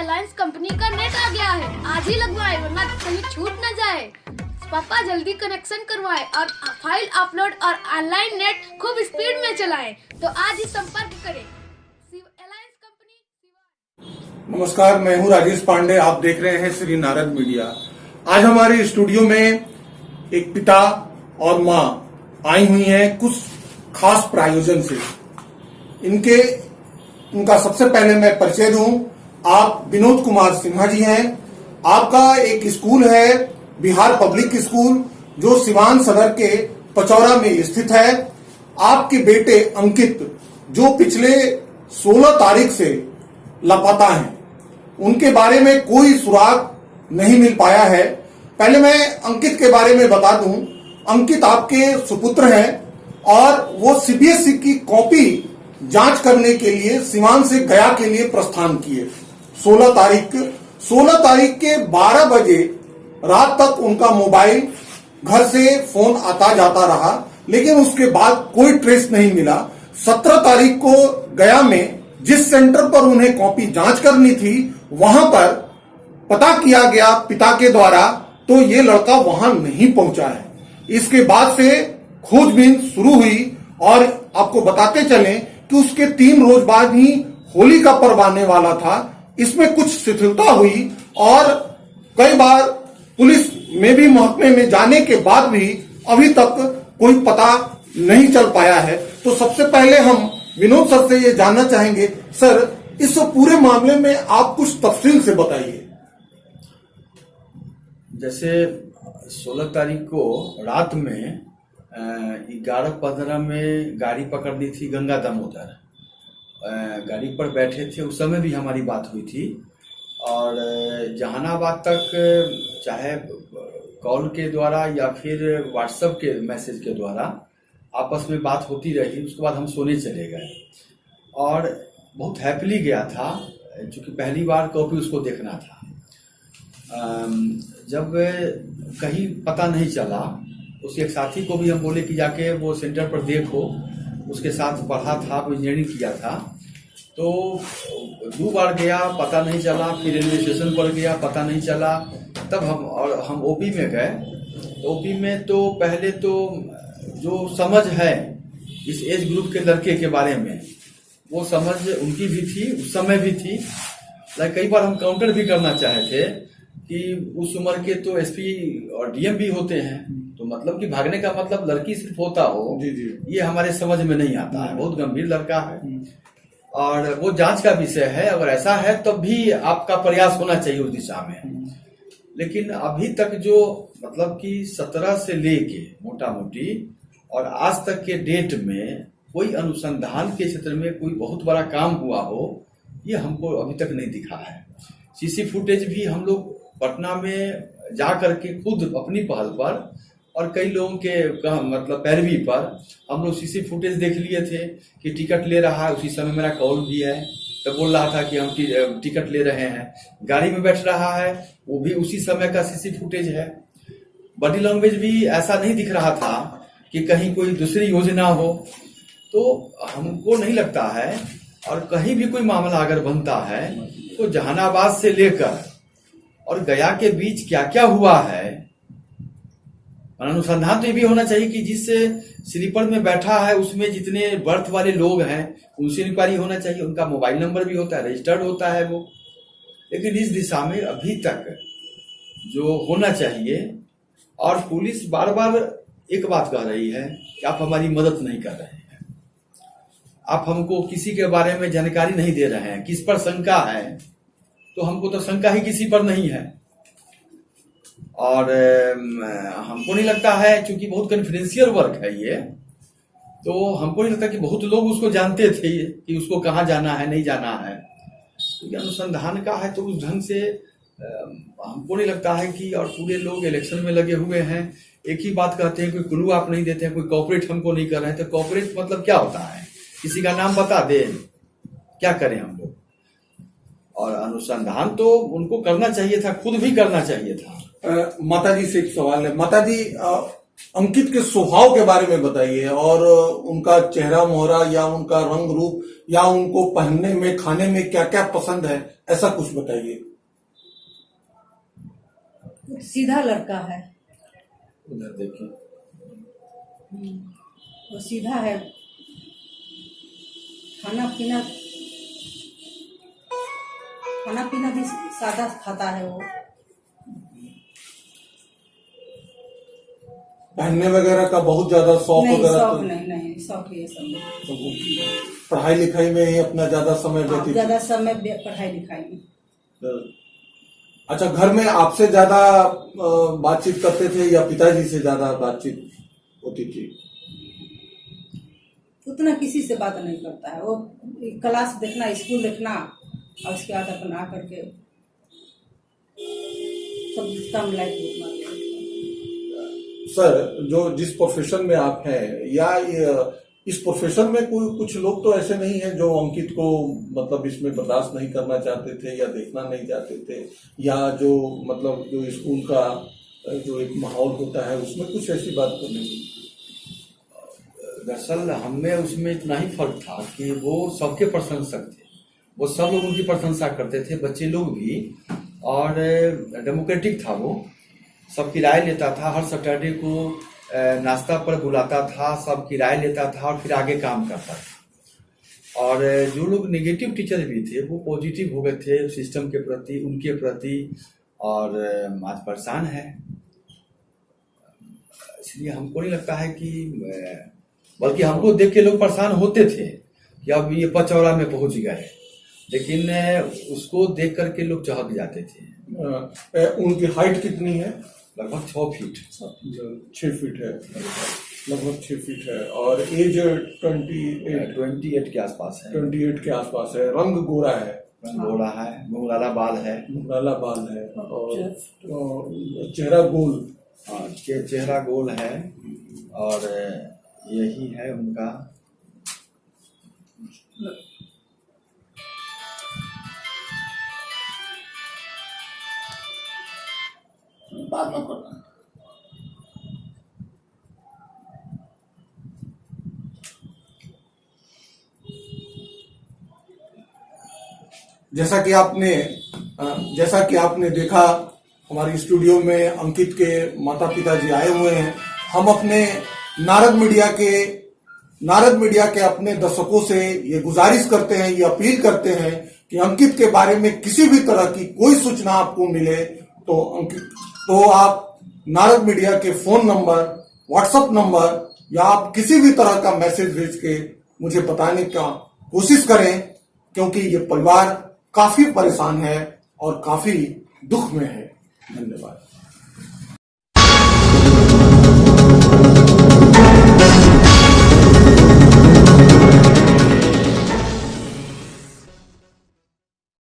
Alliance company का net आ गया है। आज ही लगवाए वरना कहीं छूट न जाए। पापा जल्दी कनेक्शन करवाए और फाइल अपलोड और ऑनलाइन नेट खूब स्पीड में चलाएं। तो आज ही संपर्क करें अलायंस कंपनी। नमस्कार, मैं हूं राजेश पांडे। आप देख रहे हैं श्री नारद मीडिया। आज हमारे स्टूडियो में एक पिता और मां आई हुई हैं कुछ खास प्रायोजन से। उनका सबसे पहले मैं परिचय दूं। आप विनोद कुमार सिन्हा जी हैं। आपका एक स्कूल है बिहार पब्लिक स्कूल जो सिवान सदर के पचौरा में स्थित है। आपके बेटे अंकित जो पिछले 16 तारीख से लापता हैं, उनके बारे में कोई सुराग नहीं मिल पाया है। पहले मैं अंकित के बारे में बता दूं। अंकित आपके सुपुत्र हैं और वो सीबीएसई की कॉपी जांच करने के लिए सिवान से गया के लिए प्रस्थान किए। 16 तारीख के 12 बजे रात तक उनका मोबाइल घर से फोन आता जाता रहा, लेकिन उसके बाद कोई ट्रेस नहीं मिला। 17 तारीख को गया में जिस सेंटर पर उन्हें कॉपी जांच करनी थी, वहां पर पता किया गया पिता के द्वारा, तो ये लड़का वहां नहीं पहुंचा है। इसके बाद से खोजबीन शुरू हुई और आपको बताते चलें कि उसके 3 रोज बाद ही होली का पर्व आने वाला था। इसमें कुछ शिथिलता हुई और कई बार पुलिस में भी महकमे में जाने के बाद भी अभी तक कोई पता नहीं चल पाया है। तो सबसे पहले हम विनोद सर से ये जानना चाहेंगे, सर इस पूरे मामले में आप कुछ तफसील से बताइए। जैसे 16 तारीख को रात में 11:15 में गाड़ी पकड़नी थी गंगा दामोदर। गाड़ी पर बैठे थे, उस समय भी हमारी बात हुई थी और जहानाबाद तक चाहे कॉल के द्वारा या फिर व्हाट्सएप के मैसेज के द्वारा आपस में बात होती रही। उसके बाद हम सोने चले गए और बहुत हैप्पीली गया था, क्योंकि पहली बार कॉपी उसको देखना था। जब कहीं पता नहीं चला, उसके एक साथी को भी हम बोले कि जाके वो सेंटर पर देखो। उसके साथ पढ़ा था, वो इंजीनियरिंग किया था। तो 2 बार गया, पता नहीं चला। फिर रेलवे स्टेशन पर गया, पता नहीं चला। तब हम ओपी में गए। ओपी में तो पहले तो जो समझ है इस एज ग्रुप के लड़के के बारे में, वो समझ उनकी भी थी, उस समय भी थी। कई बार हम काउंटर भी करना चाहे थे कि उस उम्र के तो एसपी और डीएम भी होते हैं, तो मतलब कि भागने का मतलब लड़की सिर्फ होता हो, ये हमारे समझ में नहीं आता है। बहुत गंभीर लड़का है और वो जांच का विषय है। अगर ऐसा है तब भी आपका प्रयास होना चाहिए उस दिशा में। लेकिन अभी तक जो मतलब कि 17 से लेके मोटा मोटी और आज तक के डेट में कोई अनुसंधान के क्षेत्र में कोई बहुत बड़ा काम हुआ हो, ये हमको अभी तक नहीं दिखा है। सीसी फुटेज भी हम लोग पटना में जा करके खुद अपनी पहल पर और कई लोगों के मतलब पैरवी पर हम लोग सीसी फुटेज देख लिए थे कि टिकट ले रहा है। उसी समय मेरा कॉल भी है, तो बोल रहा था कि हम टिकट ले रहे हैं। गाड़ी में बैठ रहा है, वो भी उसी समय का सीसी फुटेज है। बॉडी लैंग्वेज भी ऐसा नहीं दिख रहा था कि कहीं कोई दूसरी योजना हो। तो हमको नहीं लगता है, और कहीं भी कोई मामला अगर बनता है तो जहानाबाद से लेकर और गया के बीच क्या क्या हुआ है, अनुसंधान तो ये भी होना चाहिए कि जिस स्लीपर में बैठा है उसमें जितने बर्थ वाले लोग हैं उनसे इंक्वायरी होना चाहिए। उनका मोबाइल नंबर भी होता है, रजिस्टर्ड होता है वो। लेकिन इस दिशा में अभी तक जो होना चाहिए, और पुलिस बार बार एक बात कह रही है कि आप हमारी मदद नहीं कर रहे हैं, आप हमको किसी के बारे में जानकारी नहीं दे रहे हैं। किस पर शंका है, तो हमको तो शंका ही किसी पर नहीं है। और हमको नहीं लगता है, क्योंकि बहुत कॉन्फिडेंशियल वर्क है ये, तो हमको नहीं लगता कि बहुत लोग उसको जानते थे कि उसको कहाँ जाना है, नहीं जाना है। तो अनुसंधान का है तो उस ढंग से हमको नहीं लगता है कि, और पूरे लोग इलेक्शन में लगे हुए हैं, एक ही बात कहते हैं, कोई क्लू आप नहीं देते हैं, कोई कॉपरेट हमको नहीं कर रहे हैं। तो कॉपरेट मतलब क्या होता है? किसी का नाम बता दे, क्या करें हम लोग? और अनुसंधान तो उनको करना चाहिए था, खुद भी करना चाहिए था। माताजी से एक सवाल है। माताजी, अंकित के स्वभाव के बारे में बताइए और उनका चेहरा मोहरा या उनका रंग रूप या उनको पहनने में खाने में क्या क्या पसंद है, ऐसा कुछ बताइए। सीधा लड़का है, उधर देखिए, वो सीधा है, खाना पीना भी सादा खाता है वो। पहनने वगैरह का बहुत ज्यादा शौक नहीं, वगैरह शौक तो नहीं, शौक ये सब नहीं। पढ़ाई लिखाई में ही अपना ज्यादा समय हाँ, व्यतीत। ज्यादा समय पढ़ाई लिखाई में। अच्छा, घर में आपसे ज्यादा बातचीत करते थे या पिताजी से ज्यादा बातचीत होती थी? उतना किसी से बात नहीं करता है वो। क्लास देखना, स्कूल देखना और उसके बाद अपन आ करके सब काम लाइफ। सर, जो जिस प्रोफेशन में आप हैं या इस प्रोफेशन में कोई कुछ लोग तो ऐसे नहीं है जो अंकित को मतलब इसमें बर्दाश्त नहीं करना चाहते थे या देखना नहीं चाहते थे, या जो मतलब जो स्कूल का जो एक माहौल होता है उसमें कुछ ऐसी बात तो नहीं? दरअसल हमें उसमें इतना ही फर्क था कि वो सबके प्रशंसक थे, वो सब लोग उनकी प्रशंसा करते थे, बच्चे लोग भी, और डेमोक्रेटिक था वो, सबकी राय लेता था, हर सैटरडे को नाश्ता पर बुलाता था, सबकी राय लेता था और फिर आगे काम करता था। और जो लोग नेगेटिव टीचर भी थे वो पॉजिटिव हो गए थे सिस्टम के प्रति, उनके प्रति, और आज परेशान है। इसलिए हमको नहीं लगता है कि, बल्कि हमको देख के लोग परेशान होते थे कि अब ये पचौड़ा में पहुंच गए, लेकिन उसको देख करके लोग चहक जाते थे। उनकी हाइट कितनी है? लगभग 6 फीट। 6 फीट है, लगभग 6 फीट है, और एज 28 के आसपास है। 28 के आसपास है। रंग गोरा है, गोरा है, घुंघराला बाल है, घुंघराला बाल है, और चेहरा गोल। हाँ, चेहरा गोल है, और यही है उनका। बात मत करना। जैसा कि आपने देखा, हमारी स्टूडियो में अंकित के माता पिता जी आए हुए हैं। हम अपने नारद मीडिया के अपने दर्शकों से ये गुजारिश करते हैं, ये अपील करते हैं कि अंकित के बारे में किसी भी तरह की कोई सूचना आपको मिले तो आप नारद मीडिया के फोन नंबर, व्हाट्सएप नंबर या आप किसी भी तरह का मैसेज भेज के मुझे बताने का कोशिश करें, क्योंकि ये परिवार काफी परेशान है और काफी दुख में है। धन्यवाद।